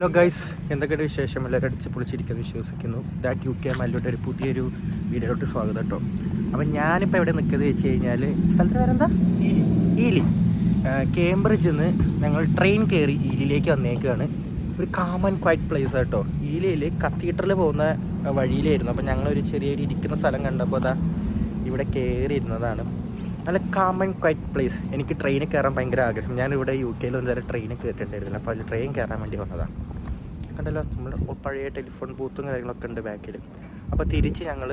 Hello guys, എന്തൊക്കെയാണ് വിശേഷം? എല്ലാവരും അടിച്ച് പൊളിച്ചിരിക്കുന്നു വിശ്വസിക്കുന്നു. ദാറ്റ് UK മല്ലോട്ട് ഒരു പുതിയൊരു വീഡിയോയിലോട്ട് സ്വാഗതം കേട്ടോ. അപ്പം ഞാനിപ്പോൾ എവിടെ നിൽക്കുന്നത് വെച്ച് കഴിഞ്ഞാൽ സ്ഥലത്തിന് പേരെന്താ? ഈലി. കേംബ്രിഡ്ജിൽ നിന്ന് ഞങ്ങൾ ട്രെയിൻ കയറി ഈലിയിലേക്ക് വന്നേക്കുകയാണ്. ഒരു കാം ആൻഡ് ക്വയറ്റ് പ്ലേസ് കേട്ടോ. ഈലിയിൽ കത്തീഡ്രൽ പോകുന്ന വഴിയിലായിരുന്നു. അപ്പം ഞങ്ങളൊരു ചെറിയൊരു ഇരിക്കുന്ന സ്ഥലം കണ്ടപ്പോൾ അതാ ഇവിടെ കയറി ഇരുന്നതാണ്. നല്ല കാം ആൻഡ് ക്വയറ്റ് പ്ലേസ്. എനിക്ക് ട്രെയിനിൽ കയറാൻ ഭയങ്കര ആഗ്രഹം. ഞാനിവിടെ UK ഒന്നും ട്രെയിനിൽ കയറ്റിട്ടുണ്ടായിരുന്നില്ല. അപ്പോൾ അതിൽ ട്രെയിൻ കയറാൻ വേണ്ടി വന്നതാണ്. കണ്ടല്ലോ, നമ്മൾ പഴയ ടെലിഫോൺ ബൂത്തും കാര്യങ്ങളൊക്കെ ഉണ്ട് ബാക്കിൽ. അപ്പോൾ തിരിച്ച് ഞങ്ങൾ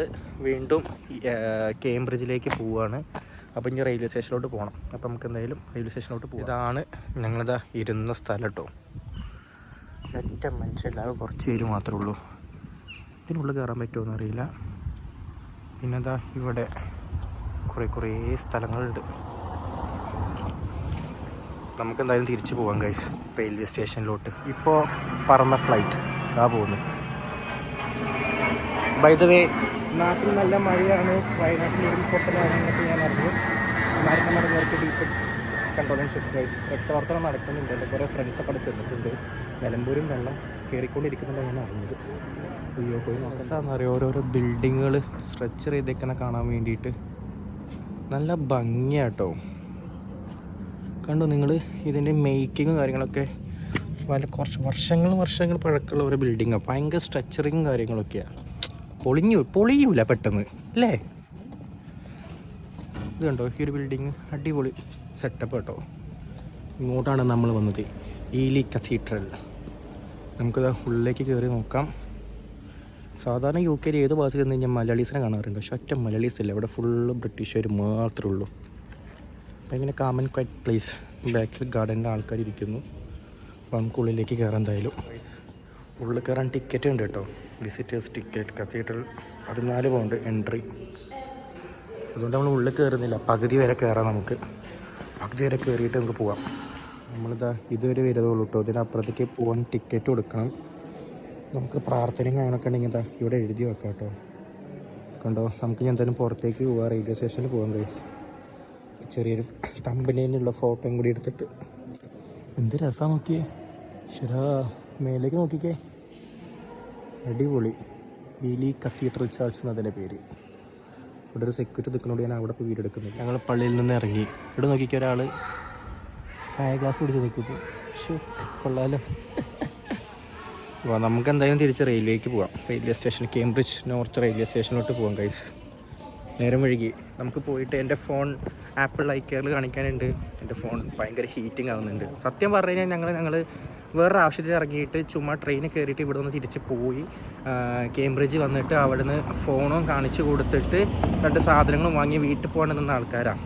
വീണ്ടും കേംബ്രിഡ്ജിലേക്ക് പോവുകയാണ്. അപ്പോൾ ഇനി റെയിൽവേ സ്റ്റേഷനിലോട്ട് പോകണം. അപ്പോൾ നമുക്ക് എന്തായാലും റെയിൽവേ സ്റ്റേഷനിലോട്ട് പോകാം. ഇതാണ് ഞങ്ങളിതാ ഇരുന്ന സ്ഥലം കേട്ടോ. ഒറ്റ മനുഷ്യല്ലാതെ കുറച്ച് പേര് മാത്രമേ ഉള്ളൂ. ഇതിനുള്ളിൽ കയറാൻ പറ്റുമോ അറിയില്ല. പിന്നെന്താ ഇവിടെ കുറേ സ്ഥലങ്ങളുണ്ട്. നമുക്ക് എന്തായാലും തിരിച്ചു പോകാം ഗൈസ് റെയിൽവേ സ്റ്റേഷനിലോട്ട്. ഇപ്പോൾ പറന്ന ഫ്ലൈറ്റ് പോകുന്നു. ബൈ ദ വേ, നാട്ടിൽ നല്ല മഴയാണ്. വയനാട്ടിൽ ഉരുൾപൊട്ടലാണെന്നൊക്കെ ഞാൻ അറിഞ്ഞു. മരണമടങ്ങവർക്ക് ഡീപെക്സ് കണ്ടോളൻസസ് ഗൈസ്. രക്ഷാപ്രവർത്തനം നടക്കുന്നുണ്ട്. എൻ്റെ കുറേ ഫ്രണ്ട്സൊക്കെ അവിടെ ചെന്നിട്ടുണ്ട്. നിലമ്പൂരും വെള്ളം കയറിക്കൊണ്ടിരിക്കുന്നുണ്ട് ഞാൻ അറിഞ്ഞത്. അയ്യോ, പോയി നോക്കാമെന്ന് അറിയാം. ഓരോരോ ബിൽഡിങ്ങുകൾ സ്ട്രെച്ചർ ചെയ്തേക്കണ കാണാൻ വേണ്ടിയിട്ട് നല്ല ഭംഗിയാട്ടോ. കണ്ടു നിങ്ങൾ, ഇതിൻ്റെ മേക്കിങ്ങും കാര്യങ്ങളൊക്കെ കുറച്ച് വർഷങ്ങൾ പഴക്കമുള്ള ഒരു ബിൽഡിങ്ങാണ്. ഭയങ്കര സ്ട്രക്ചറിങ്ങും കാര്യങ്ങളൊക്കെയാണ്. പൊളിയൂല പെട്ടെന്ന് അല്ലേ? ഇത് കണ്ടോ, ഈ ഒരു ബിൽഡിങ് അടിപൊളി സെറ്റപ്പ് കേട്ടോ. ഇങ്ങോട്ടാണ് നമ്മൾ വന്നത്, ഈലി കത്തീഡ്രൽ. നമുക്കിത് ഉള്ളിലേക്ക് കയറി നോക്കാം. സാധാരണ UK ഏത് ഭാഗത്ത് ചെന്ന് കഴിഞ്ഞാൽ മലയാളീസിനെ കാണാറുണ്ട്. പക്ഷെ ഒറ്റ മലയാളീസ് ഇല്ല ഇവിടെ. ഫുള്ള് ബ്രിട്ടീഷുകാർ മാത്രമേ ഉള്ളൂ. അപ്പം ഇങ്ങനെ കാം ആൻഡ് ക്വയറ്റ് പ്ലേസ്. ബാക്കിൽ ഗാർഡനിലെ ആൾക്കാർ ഇരിക്കുന്നു. അപ്പോൾ നമുക്ക് ഉള്ളിലേക്ക് കയറാൻ. എന്തായാലും ഉള്ളിൽ കയറാൻ ടിക്കറ്റ് ഉണ്ട് കേട്ടോ. Visitors ticket. Cathedral 14 pound entry. അതുകൊണ്ട് നമ്മൾ ഉള്ളിൽ കയറുന്നില്ല. പകുതി വരെ കയറാം. നമുക്ക് പകുതി വരെ കയറിയിട്ട് നമുക്ക് പോവാം. നമ്മളിതാ ഇതുവരെ വരുന്നുള്ളൂ കേട്ടോ. ഇതിനപ്പുറത്തേക്ക് പോകാൻ ടിക്കറ്റ് കൊടുക്കണം. നമുക്ക് പ്രാർത്ഥനയും കാര്യങ്ങളൊക്കെ ഉണ്ടെങ്കിൽ എന്താ ഇവിടെ എഴുതി വെക്കാം കേട്ടോ. കണ്ടോ, നമുക്ക് ഞാൻ എന്തായാലും പുറത്തേക്ക് പോവാം. റെയിൽവേ സ്റ്റേഷനിൽ പോകാം ഗൈസ്. ചെറിയൊരു കമ്പനിയിലുള്ള ഫോട്ടോയും കൂടി എടുത്തിട്ട്. എന്ത് രസമാണ് നോക്കിയേ. ശരാ, മേലേക്ക് നോക്കിക്കേ, അടിപൊളി. ഈലി കത്തീഡ്രൽ ചർച്ച് എന്നതിൻ്റെ പേര്. ഇവിടെ ഒരു സെക്യൂരിറ്റി നിൽക്കുന്നതുകൊണ്ട് ഞാൻ അവിടെ പോയി വീഡിയോ എടുക്കുന്നത്. ഞങ്ങൾ പള്ളിയിൽ നിന്ന് ഇറങ്ങി. ഇവിടെ നോക്കിക്കുക, ഒരാൾ ചായ ഗ്ലാസ് പിടിച്ച് നിൽക്കുന്നു. ഷോ, കൊള്ളാലോ. അപ്പോൾ നമുക്ക് എന്തായാലും തിരിച്ച് റെയിൽവേക്ക് പോകാം. Railway station Cambridge north railway സ്റ്റേഷനിലോട്ട് പോകാം ഗൈസ്. നേരം വഴുകി. നമുക്ക് പോയിട്ട് എൻ്റെ ഫോൺ ആപ്പിൾ ഐക്കെയറിൽ കാണിക്കാനുണ്ട്. എൻ്റെ ഫോൺ ഭയങ്കര ഹീറ്റിംഗ് ആവുന്നുണ്ട്. സത്യം പറഞ്ഞു കഴിഞ്ഞാൽ ഞങ്ങൾ വേറൊരു ആവശ്യത്തിൽ ഇറങ്ങിയിട്ട് ചുമ്മാ ട്രെയിനിൽ കയറിയിട്ട് ഇവിടെ നിന്ന് തിരിച്ച് പോയി കേംബ്രിഡ്ജ് വന്നിട്ട് അവിടെ നിന്ന് ഫോണും കാണിച്ചു കൊടുത്തിട്ട് 2 സാധനങ്ങളും വാങ്ങി വീട്ടിൽ പോകാൻ നിന്ന ആൾക്കാരാണ്.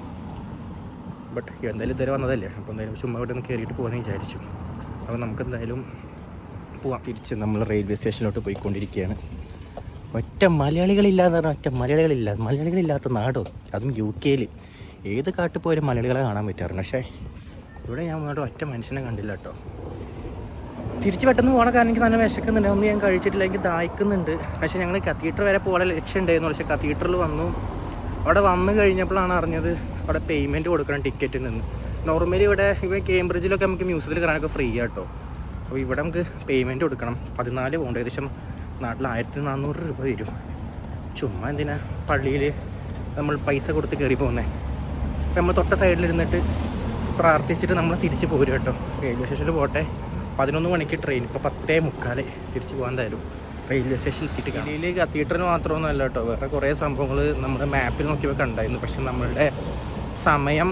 ബട്ട് എന്തായാലും ഇതുവരെ വന്നതല്ലേ. അപ്പോൾ എന്തായാലും ചുമ്മാ ഇവിടെ നിന്ന് കയറിയിട്ട് പോകാമെന്ന് വിചാരിച്ചു. അപ്പോൾ നമുക്ക് എന്തായാലും പോവാം. തിരിച്ച് നമ്മൾ റെയിൽവേ സ്റ്റേഷനിലോട്ട് പോയിക്കൊണ്ടിരിക്കുകയാണ്. ഒറ്റ മലയാളികളില്ലാന്ന് പറഞ്ഞാൽ ഒറ്റ മലയാളികളില്ലാത്ത നാടോ, അതും UK. ഏത് കാട്ടിൽ പോയാലും മലയാളികളെ കാണാൻ പറ്റാറുണ്ട്. പക്ഷേ ഇവിടെ ഞാൻ വന്നിട്ട് ഒറ്റ മനുഷ്യനെ കണ്ടില്ല കേട്ടോ. തിരിച്ച് പെട്ടെന്ന് പോകണ കാരണം എനിക്ക് നല്ല വിശക്കുന്നുണ്ട്. ഒന്നും ഞാൻ കഴിച്ചിട്ടില്ല, എനിക്ക് ദാഹിക്കുന്നുണ്ട്. പക്ഷേ ഞങ്ങൾ കത്തീഡ്രൽ വരെ പോലെ ലക്ഷ്യം ഉണ്ടായിരുന്നു. പക്ഷേ കത്തീഡ്രൽ വന്നു. അവിടെ വന്നു കഴിഞ്ഞപ്പോഴാണ് അറിഞ്ഞത് അവിടെ പേയ്മെൻറ്റ് കൊടുക്കണം ടിക്കറ്റിൽ നിന്ന്. നോർമലി ഇവിടെ കേംബ്രിഡ്ജിലൊക്കെ നമുക്ക് മ്യൂസിയത്തിൽ കയറാനൊക്കെ ഫ്രീ ആട്ടോ. അപ്പോൾ ഇവിടെ നമുക്ക് പേയ്മെൻറ്റ് കൊടുക്കണം. 14 പൗണ്ട്, ഏകദേശം നാട്ടിൽ 1400 രൂപ വരും. ചുമ്മാ എന്തിനാ പള്ളിയിൽ നമ്മൾ പൈസ കൊടുത്ത് കയറി പോകുന്നത്. അപ്പോൾ നമ്മൾ തൊട്ട സൈഡിലിരുന്നിട്ട് പ്രാർത്ഥിച്ചിട്ട് നമ്മൾ തിരിച്ച് പോരും കേട്ടോ. റെയിൽവേ സ്റ്റേഷനിൽ പോട്ടെ. 11 മണിക്ക് ട്രെയിൻ. ഇപ്പോൾ 10:45 തിരിച്ച് പോകാൻ. എന്തായാലും റെയിൽവേ സ്റ്റേഷനിൽ എത്തിയിട്ട് ഡൽഹിയിൽ കത്തീഡ്രൽ മാത്രമൊന്നും അല്ല കേട്ടോ. വേറെ കുറേ സംഭവങ്ങൾ നമ്മുടെ മാപ്പിൽ നോക്കിയപ്പോൾ കണ്ടായിരുന്നു. പക്ഷെ നമ്മളുടെ സമയം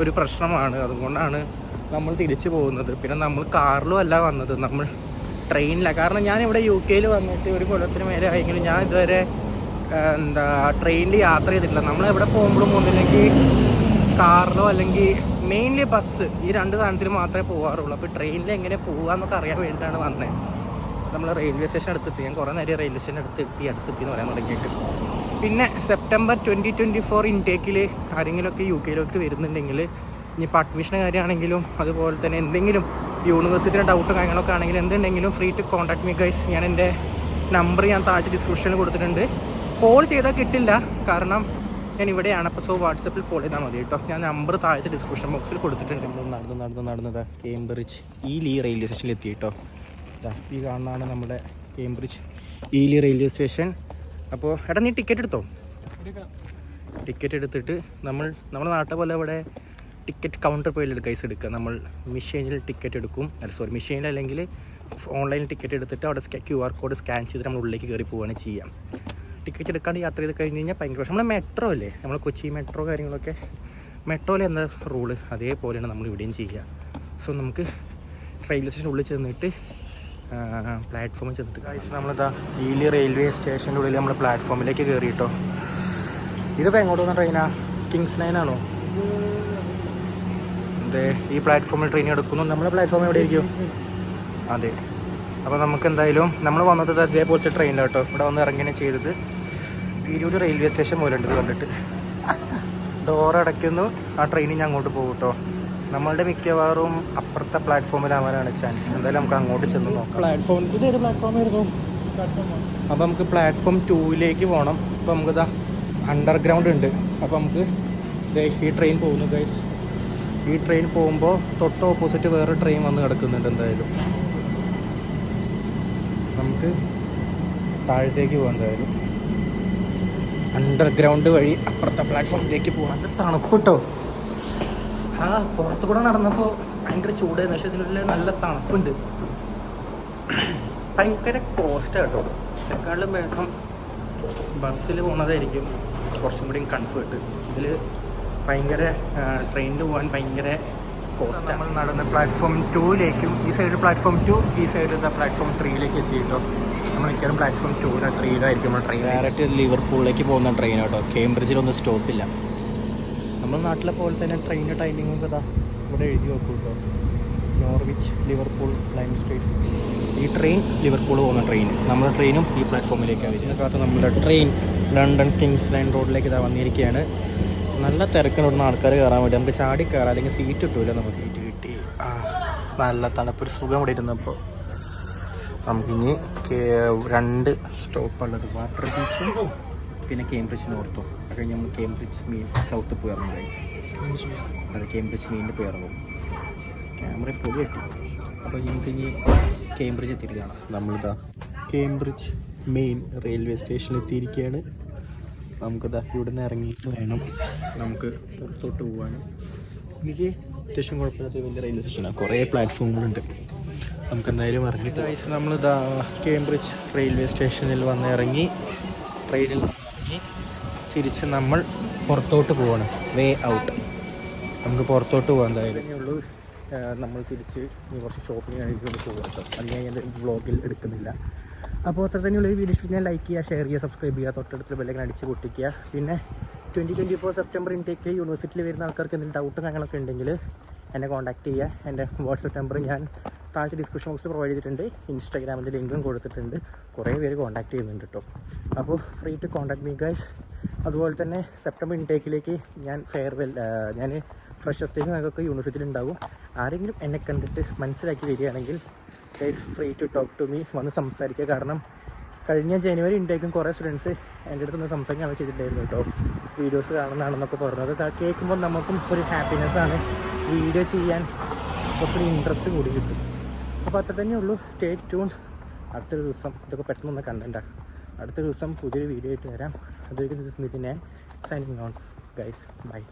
ഒരു പ്രശ്നമാണ്. അതുകൊണ്ടാണ് നമ്മൾ തിരിച്ചു പോകുന്നത്. പിന്നെ നമ്മൾ കാറിലും അല്ല വന്നത്, നമ്മൾ ട്രെയിനിലാണ്. കാരണം ഞാനിവിടെ UK വന്നിട്ട് ഒരു കൊല്ലത്തിന് മേലെ ആയെങ്കിലും ഞാൻ ഇതുവരെ ട്രെയിനിൽ യാത്ര ചെയ്തിട്ടില്ല. നമ്മളെവിടെ പോകുമ്പോഴും ഒന്നില്ലെങ്കിൽ കാറിലോ അല്ലെങ്കിൽ മെയിൻലി ബസ്, ഈ 2 സാധനത്തിൽ മാത്രമേ പോകാറുള്ളൂ. അപ്പോൾ ട്രെയിനിൽ എങ്ങനെ പോകാമെന്നൊക്കെ അറിയാൻ വേണ്ടിയിട്ടാണ് വന്നത്. നമ്മൾ റെയിൽവേ സ്റ്റേഷൻ അടുത്തെത്തി. ഞാൻ കുറേ നേരം റെയിൽവേ സ്റ്റേഷൻ അടുത്തെത്തി എന്ന് പറയാൻ തുടങ്ങിയിട്ട്. പിന്നെ സെപ്റ്റംബർ 2024 ഇൻടേക്കിൽ ആരെങ്കിലുമൊക്കെ UK വരുന്നുണ്ടെങ്കിൽ, ഇനിയിപ്പോൾ അഡ്മിഷൻ്റെ കാര്യമാണെങ്കിലും അതുപോലെ തന്നെ എന്തെങ്കിലും യൂണിവേഴ്സിറ്റിയുടെ ഡൗട്ട് കാര്യങ്ങളൊക്കെ ആണെങ്കിലും എന്തുണ്ടെങ്കിലും free to contact me guys. ഞാൻ എൻ്റെ നമ്പർ താഴെ ഡിസ്ക്രിപ്ഷനിൽ കൊടുത്തിട്ടുണ്ട്. കോൾ ചെയ്താൽ കിട്ടില്ല, കാരണം ഞാൻ ഇവിടെയാണ്. അപ്പോൾ വാട്സപ്പിൽ കോൾ ചെയ്താൽ മതി കേട്ടോ. ഞാൻ നമ്പർ താഴത്തെ ഡിസ്ക്രിപ്ഷൻ ബോക്സിൽ കൊടുത്തിട്ടുണ്ട്. നടന്നത് കേംബ്രിഡ്ജ് ഈലി റെയിൽവേ സ്റ്റേഷനിൽ എത്തി കേട്ടോ. ഈ കാണുന്നതാണ് നമ്മുടെ കേംബ്രിഡ്ജ് ഈലി റെയിൽവേ സ്റ്റേഷൻ. അപ്പോൾ എടാ നീ ടിക്കറ്റ് എടുത്തോ? ടിക്കറ്റ് എടുത്തിട്ട് നമ്മുടെ നാട്ടിലെ പോലെ ഇവിടെ ടിക്കറ്റ് കൗണ്ടർ പോയി കൈസ് എടുക്കുക. നമ്മൾ മെഷീനിൽ ടിക്കറ്റ് എടുക്കും, മെഷീനിൽ അല്ലെങ്കിൽ ഓൺലൈനിൽ ടിക്കറ്റ് എടുത്തിട്ട് അവിടെ QR കോഡ് സ്കാൻ ചെയ്തിട്ട് നമ്മൾ ഉള്ളിലേക്ക് കയറി പോവുകയാണ് ചെയ്യാം. ടിക്കറ്റ് എടുക്കാണ്ട് യാത്ര ചെയ്ത് കഴിഞ്ഞ് കഴിഞ്ഞാൽ ഭയങ്കര പ്രശ്നം. നമ്മൾ മെട്രോ അല്ലേ, നമ്മൾ കൊച്ചി മെട്രോ കാര്യങ്ങളൊക്കെ, മെട്രോയിൽ എന്താ റൂള് അതേപോലെയാണ് നമ്മൾ ഇവിടെയും ചെയ്യുക. സോ നമുക്ക് റെയിൽവേ സ്റ്റേഷൻ ഉള്ളിൽ ചെന്നിട്ട് പ്ലാറ്റ്ഫോമിൽ ചെന്നിട്ട് ഗൈസ് നമ്മളിതാ ഈലി റെയിൽവേ സ്റ്റേഷൻ്റെ ഉള്ളിൽ നമ്മൾ പ്ലാറ്റ്ഫോമിലേക്ക് കയറി കേട്ടോ. ഇതിപ്പോൾ എങ്ങോട്ട് വന്ന ട്രെയിനാ? കിങ്സ് ലൈനാണോ? അതെ, ഈ പ്ലാറ്റ്ഫോമിൽ ട്രെയിൻ എടുക്കുന്നു. നമ്മുടെ പ്ലാറ്റ്ഫോം എവിടെ ഇരിക്കും? അതെ. അപ്പോൾ നമുക്ക് എന്തായാലും നമ്മൾ വന്നത് അതേപോലത്തെ ട്രെയിനിലാണ് കേട്ടോ. ഇവിടെ വന്ന് ഇറങ്ങിയാണ് ചെയ്തത്. തിരൂർ റെയിൽവേ സ്റ്റേഷൻ പോലെ ഉണ്ട് കണ്ടിട്ട്. ഡോർ അടയ്ക്കുന്നു, ആ ട്രെയിനിൽ ഞാൻ അങ്ങോട്ട് പോകും കേട്ടോ. നമ്മളുടെ മിക്കവാറും അപ്പുറത്തെ പ്ലാറ്റ്ഫോമിലാവാനാണ് ചാൻസ്. എന്തായാലും നമുക്ക് അങ്ങോട്ട് ചെന്ന് നോക്കാം. പ്ലാറ്റ്ഫോമായിരുന്നു. അപ്പോൾ നമുക്ക് പ്ലാറ്റ്ഫോം 2ലേക്ക് പോകണം. അപ്പോൾ നമുക്കിതാ അണ്ടർഗ്രൗണ്ട് ഉണ്ട്. അപ്പോൾ നമുക്ക് ഈ ട്രെയിൻ പോകുന്നു ഗൈസ്. ഈ ട്രെയിൻ പോകുമ്പോൾ തൊട്ട് ഓപ്പോസിറ്റ് വേറെ ട്രെയിൻ വന്ന് കിടക്കുന്നുണ്ട്. എന്തായാലും നമുക്ക് താഴത്തേക്ക് പോകാം. എന്തായാലും അണ്ടർഗ്രൗണ്ട് വഴി അപ്പുറത്തെ പ്ലാറ്റ്ഫോമിലേക്ക് പോകാം. അത് തണുപ്പ് കേട്ടോ. പുറത്തു കൂടെ നടന്നപ്പോൾ ഭയങ്കര ചൂടായിരുന്നു, പക്ഷേ ഇതിനുള്ളിൽ നല്ല തണുപ്പുണ്ട്. ഭയങ്കര കോസ്റ്റ് കേട്ടോ. എക്കാളും വേഗം ബസ്സിൽ പോകുന്നതായിരിക്കും കുറച്ചും കൂടി കംഫർട്ട്. ഇതിൽ ഭയങ്കര ട്രെയിനിൽ പോകാൻ ഭയങ്കര കോസ്റ്റ്. നമ്മൾ നടന്ന് പ്ലാറ്റ്ഫോം 2ലേക്കും, ഈ സൈഡ് പ്ലാറ്റ്ഫോം 2, ഈ സൈഡ് പ്ലാറ്റ്ഫോം 3ലേക്ക് എത്തി കേട്ടോ. നമ്മൾ മിക്കവാറും പ്ലാറ്റ്ഫോം 2 3 നമ്മൾ ട്രെയിൻ ഡയറക്റ്റ് ലിവർപൂളിലേക്ക് പോകുന്ന ട്രെയിൻ കേട്ടോ. കേംബ്രിഡ്ജിലൊന്നും സ്റ്റോപ്പില്ല. നമ്മുടെ നാട്ടിലെ പോലെ തന്നെ ട്രെയിനിൻ്റെ ടൈമിങ്ങൊക്കെ ഇതാ ഇവിടെ എഴുതി വെക്കും കേട്ടോ. Norwich, Liverpool, lime street. ഈ ട്രെയിൻ ലിവർപൂൾ പോകുന്ന ട്രെയിൻ. നമ്മുടെ ട്രെയിനും ഈ പ്ലാറ്റ്ഫോമിലേക്കാണ് വരിക. ഇതിനകത്ത് നമ്മുടെ ട്രെയിൻ ലണ്ടൻ കിങ്സ് ലൈൻ റോഡിലേക്ക് ഇതാ വന്നിരിക്കുകയാണ്. നല്ല തിരക്കിനോടുന്ന ആൾക്കാർ കയറാൻ വേണ്ടി. നമുക്ക് ചാടി കയറാം, അല്ലെങ്കിൽ സീറ്റ് കിട്ടൂല. നമുക്ക് സീറ്റ് കിട്ടി. നല്ല തണുപ്പൊരു സുഖം ഇവിടെ ഇരുന്നപ്പോൾ. നമുക്കിനി 2 സ്റ്റോപ്പുള്ളത്, വാട്ടർ ബീച്ചും പിന്നെ കേംബ്രിഡ്ജ് നോർത്തും. അത് കഴിഞ്ഞ് നമ്മൾ കേംബ്രിഡ്ജ് മെയിൻ സൗത്ത് പോയി ഇറങ്ങും ഗൈസ്. അത് കേംബ്രിഡ്ജ് മെയിനിൽ പോയി ഇറങ്ങും. ക്യാമറ പൊടി കിട്ടി. അപ്പോൾ നമുക്കിനി കേംബ്രിഡ്ജ് എത്തിയിരിക്കുകയാണ്. നമ്മളിതാ കേംബ്രിഡ്ജ് മെയിൻ റെയിൽവേ സ്റ്റേഷനിൽ എത്തിയിരിക്കുകയാണ്. നമുക്കിതാ ഇവിടെ നിന്ന് ഇറങ്ങിയിട്ട് വേണം നമുക്ക് പുറത്തോട്ട് പോകാനും. എനിക്ക് അത്യാവശ്യം കുഴപ്പമില്ലാത്ത വലിയ റെയിൽവേ സ്റ്റേഷനാണ്. കുറേ പ്ലാറ്റ്ഫോമുകളുണ്ട്. നമുക്ക് എന്തായാലും ഇറങ്ങിയിട്ട് ഗൈസ് നമ്മളിതാ കേംബ്രിഡ്ജ് റെയിൽവേ സ്റ്റേഷനിൽ വന്ന് ഇറങ്ങി. ട്രെയിനിൽ ഇറങ്ങി തിരിച്ച് നമ്മൾ പുറത്തോട്ട് പോവാണ്. വേ ഔട്ട്. നമുക്ക് പുറത്തോട്ട് പോകാൻ എന്തായാലും ഉള്ളൂ. നമ്മൾ തിരിച്ച് കുറച്ച് ഷോപ്പിംഗ് കഴിക്കൊണ്ട് പോകും കേട്ടോ. അത് ഞാൻ വ്ളോഗിൽ എടുക്കുന്നില്ല. അപ്പോൾ അത്ര തന്നെയുള്ള ഈ വീഡിയോ ഞാൻ ലൈക്ക് ചെയ്യുക, ഷെയർ ചെയ്യുക, സബ്സ്ക്രൈബ് ചെയ്യുക, തൊട്ടടുത്ത് ബെല്ലൈക്കൺ അടിച്ച് പൊട്ടിക്കുക. പിന്നെ 2024 സെപ്റ്റംബർ ഇൻടേക്ക് യൂണിവേഴ്സിറ്റിയിൽ വരുന്ന ആൾക്കാർക്ക് എന്തെങ്കിലും ഡൗട്ടും കാര്യങ്ങളൊക്കെ ഉണ്ടെങ്കിൽ എന്നെ കോൺടാക്ട് ചെയ്യുക. എൻ്റെ വാട്സപ്പ് നമ്പർ ഞാൻ താഴത്തെ ഡിസ്ക്രിപ്ഷൻ ബോക്സിൽ പ്രൊവൈഡ് ചെയ്തിട്ടുണ്ട്. ഇൻസ്റ്റാഗ്രാമിൻ്റെ ലിങ്കും കൊടുത്തിട്ടുണ്ട്. കുറേ പേര് കോൺടാക്ട് ചെയ്യുന്നുണ്ട് കേട്ടോ. അപ്പോൾ free to contact me guys. അതുപോലെ തന്നെ സെപ്റ്റംബർ ഇൻടേക്കിലേക്ക് ഞാൻ ഞാൻ ഫ്രഷേഴ്സ് ഡേക്ക് ഞങ്ങൾക്ക് യൂണിവേഴ്സിറ്റിയിൽ ഉണ്ടാകും. ആരെങ്കിലും എന്നെ കണ്ടിട്ട് മനസ്സിലാക്കി വരികയാണെങ്കിൽ guys free to talk to me, വന്ന് സംസാരിക്കുക. കാരണം കഴിഞ്ഞ ജനുവരി ഇൻടേക്കും കുറേ സ്റ്റുഡൻസ് എൻ്റെ അടുത്ത് നിന്ന് സംസാരിക്കാൻ ചെയ്തിട്ടുണ്ടായിരുന്നു കേട്ടോ. വീഡിയോസ് കാണുന്നതാണെന്നൊക്കെ പറഞ്ഞത് കേൾക്കുമ്പോൾ നമുക്കും ഒരു ഹാപ്പിനെസ്സാണ്. വീഡിയോ ചെയ്യാൻ കുറച്ചൊരു ഇൻട്രസ്റ്റ് കൂടി കിട്ടും. അപ്പോൾ അത്ര തന്നെ ഉള്ളൂ. Stay tune. അടുത്തൊരു ദിവസം ഇതൊക്കെ പെട്ടെന്ന് കണ്ടൻറ്റാണ്. അടുത്ത ദിവസം പുതിയൊരു വീഡിയോ ആയിട്ട് വരാം. അതൊരിക്കലും സ്മിതിനെ സൈനിങ് ഓൺ ഗൈസ്. ബൈ.